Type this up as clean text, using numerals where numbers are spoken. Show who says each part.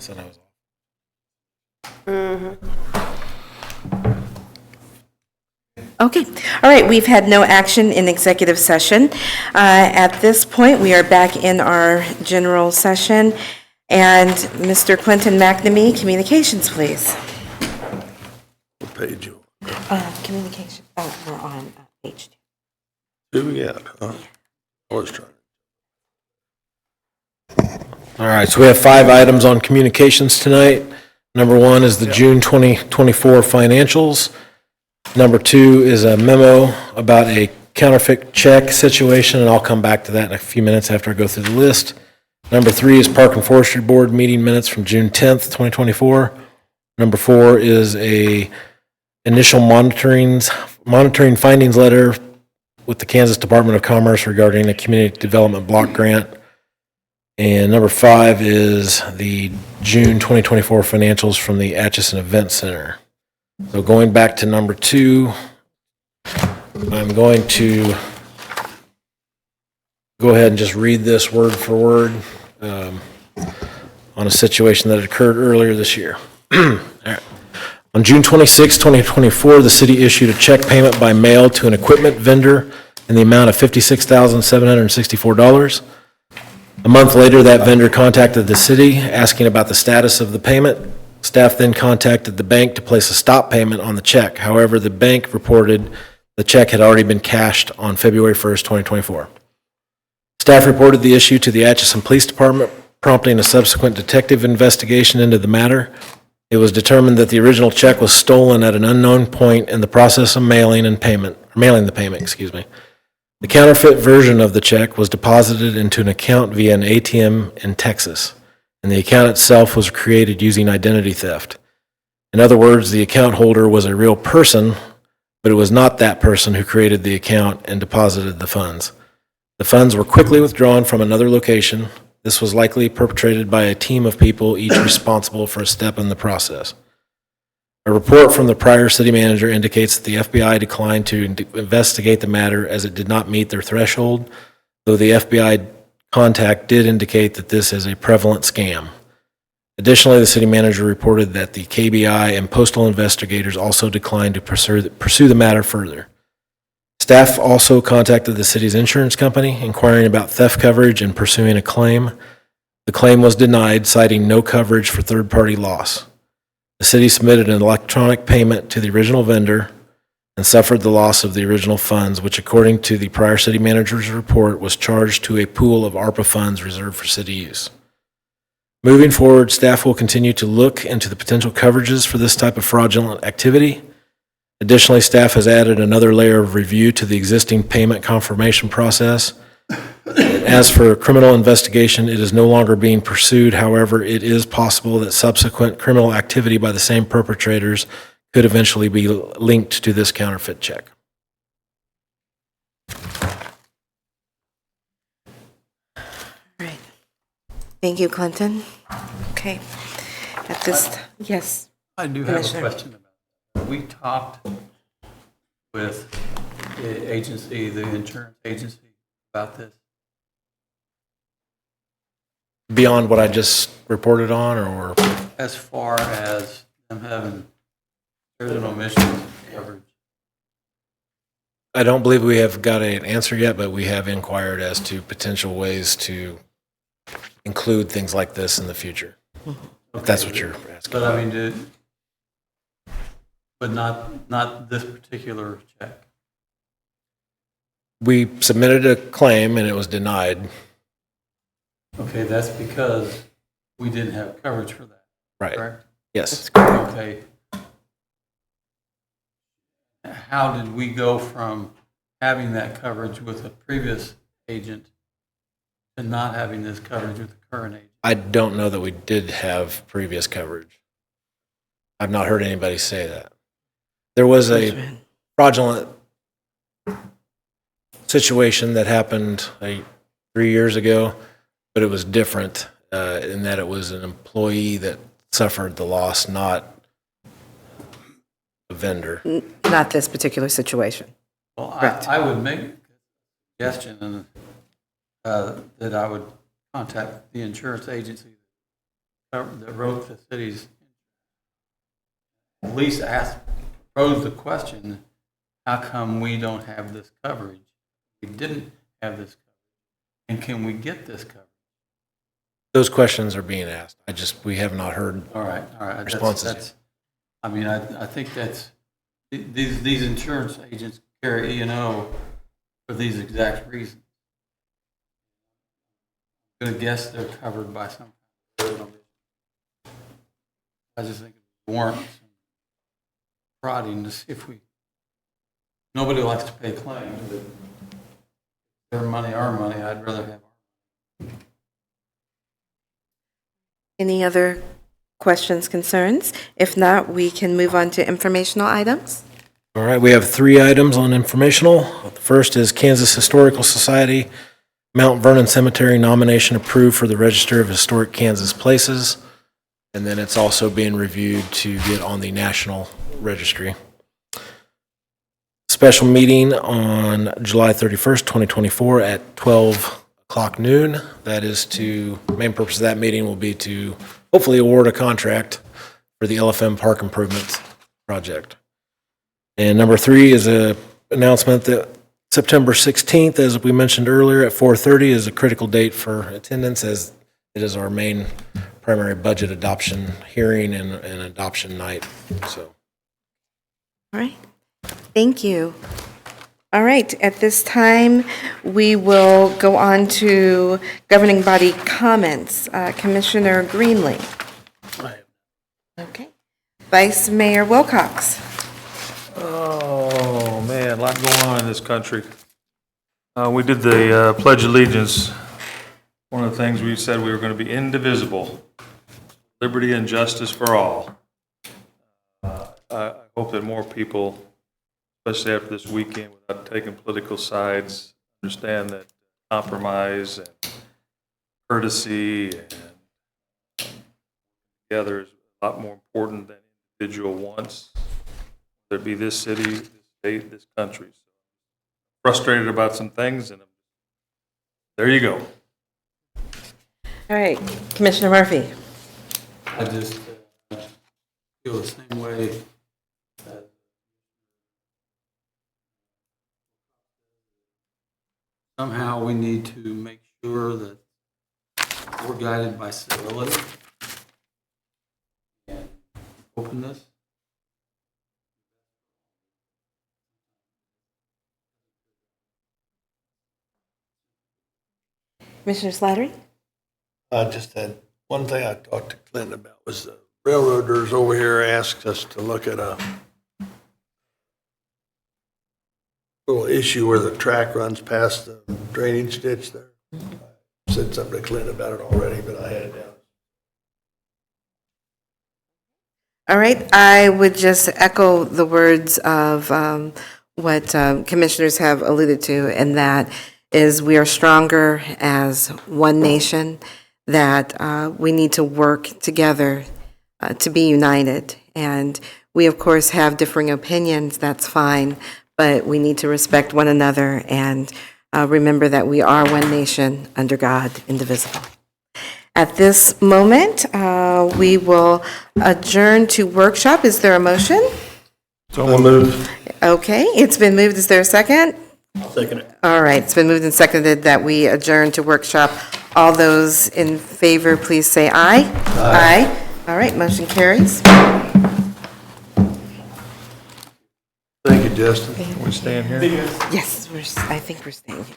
Speaker 1: said I was off.
Speaker 2: Okay. All right. We've had no action in executive session. At this point, we are back in our general session. And Mr. Quentin McNamee, communications, please.
Speaker 3: What page you
Speaker 2: Communication. Oh, we're on page
Speaker 3: 2? Who we got? Huh? Always trying.
Speaker 1: All right, so we have 5 items on communications tonight. Number 1 is the June 2024 financials. Number 2 is a memo about a counterfeit check situation, and I'll come back to that in a few minutes after I go through the list. Number 3 is Park and Forestry Board meeting minutes from June 10th, 2024. Number 4 is a initial monitoring findings letter with the Kansas Department of Commerce regarding a community development block grant. And number 5 is the June 2024 financials from the Atchison Event Center. So going back to number 2, I'm going to go ahead and just read this word for word on a situation that occurred earlier this year. All right. On June 26, 2024, the city issued a check payment by mail to an equipment vendor in the amount of $56,764. A month later, that vendor contacted the city asking about the status of the payment. Staff then contacted the bank to place a stop payment on the check. However, the bank reported the check had already been cashed on February 1st, 2024. Staff reported the issue to the Atchison Police Department, prompting a subsequent detective investigation into the matter. It was determined that the original check was stolen at an unknown point in the process of mailing the payment. The counterfeit version of the check was deposited into an account via an ATM in Texas, and the account itself was created using identity theft. In other words, the account holder was a real person, but it was not that person who created the account and deposited the funds. The funds were quickly withdrawn from another location. This was likely perpetrated by a team of people, each responsible for a step in the process. A report from the prior city manager indicates that the FBI declined to investigate the matter as it did not meet their threshold, though the FBI contact did indicate that this is a prevalent scam. Additionally, the city manager reported that the KBI and postal investigators also declined to pursue the matter further. Staff also contacted the city's insurance company, inquiring about theft coverage and pursuing a claim. The claim was denied, citing no coverage for third-party loss. The city submitted an electronic payment to the original vendor and suffered the loss of the original funds, which, according to the prior city manager's report, was charged to a pool of ARPA funds reserved for city use. Moving forward, staff will continue to look into the potential coverages for this type of fraudulent activity. Additionally, staff has added another layer of review to the existing payment confirmation process. As for criminal investigation, it is no longer being pursued. However, it is possible that subsequent criminal activity by the same perpetrators could eventually be linked to this counterfeit check.
Speaker 2: Right. Thank you, Clinton. Okay. At this, yes.
Speaker 4: I do have a
Speaker 2: Commissioner.
Speaker 4: question about that. We talked with the agency, the insurance agency, about this.
Speaker 1: Beyond what I just reported on, or
Speaker 4: As far as them having certain omissions coverage.
Speaker 1: I don't believe we have got an answer yet, but we have inquired as to potential ways to include things like this in the future. If that's what you're asking.
Speaker 4: But I mean, but not this particular check.
Speaker 1: We submitted a claim and it was denied.
Speaker 4: Okay, that's because we didn't have coverage for that,
Speaker 1: Right.
Speaker 4: correct?
Speaker 1: Yes.
Speaker 4: Okay. How did we go from having that coverage with a previous agent to not having this coverage with the current agent?
Speaker 1: I don't know that we did have previous coverage. I've not heard anybody say that. There was a fraudulent situation that happened 3 years ago, but it was different in that it was an employee that suffered the loss, not a vendor.
Speaker 2: Not this particular situation.
Speaker 4: Well,
Speaker 2: Correct.
Speaker 4: I would make a suggestion that I would contact the insurance agency that wrote the city's, at least posed the question, how come we don't have this coverage? We didn't have this coverage, and can we get this coverage?
Speaker 1: Those questions are being asked. We have not heard.
Speaker 4: All right.
Speaker 1: Responses.
Speaker 4: I mean, I think that's, these insurance agents carry E&O for these exact reasons. I'm going to guess they're covered by some kind of, I just think it warrants some prodding to see if nobody likes to pay claims, but their money, our money, I'd rather have.
Speaker 2: Any other questions, concerns? If not, we can move on to informational items.
Speaker 1: All right, we have 3 items on informational. The first is Kansas Historical Society Mount Vernon Cemetery nomination approved for the Register of Historic Kansas Places. And then it's also being reviewed to get on the National Registry. Special meeting on July 31st, 2024 at 12 o'clock noon. That is main purpose of that meeting will be to hopefully award a contract for the LFM Park Improvements Project. And number 3 is a announcement that September 16th, as we mentioned earlier, at 4:30 is a critical date for attendance, as it is our main primary budget adoption hearing and adoption night. So,
Speaker 2: All right, thank you. All right, at this time, we will go on to governing body comments. Commissioner Greenlee. Okay. Vice Mayor Wilcox.
Speaker 5: Oh, man, a lot going on in this country. We did the Pledge of Allegiance. One of the things we said we were going to be indivisible, liberty and justice for all. I hope that more people, especially after this weekend, without taking political sides, understand that compromise and courtesy and together is a lot more important than individual wants, whether it be this city, this state, this country. So, frustrated about some things, and there you go.
Speaker 2: All right, Commissioner Murphy.
Speaker 4: I just feel the same way. Somehow we need to make sure that we're guided by civility and openness.
Speaker 2: Commissioner Slattery?
Speaker 3: I just had one thing I talked to Clinton about was the railroaders over here asked us to look at a little issue where the track runs past the drainage ditch there. I said something to Clinton about it already, but I had it down.
Speaker 2: All right, I would just echo the words of what commissioners have alluded to, and that is we are stronger as one nation, that we need to work together to be united. And we, of course, have differing opinions, that's fine, but we need to respect one another and remember that we are one nation under God, indivisible. At this moment, we will adjourn to workshop. Is there a motion?
Speaker 3: So moved.
Speaker 2: Okay, it's been moved. Is there a second?
Speaker 3: I'll second it.
Speaker 2: All right, it's been moved and seconded that we adjourn to workshop. All those in favor, please say aye. Aye. All right, motion carries.
Speaker 3: Thank you, Justin.
Speaker 5: Are we staying here?
Speaker 2: Yes, I think we're staying here.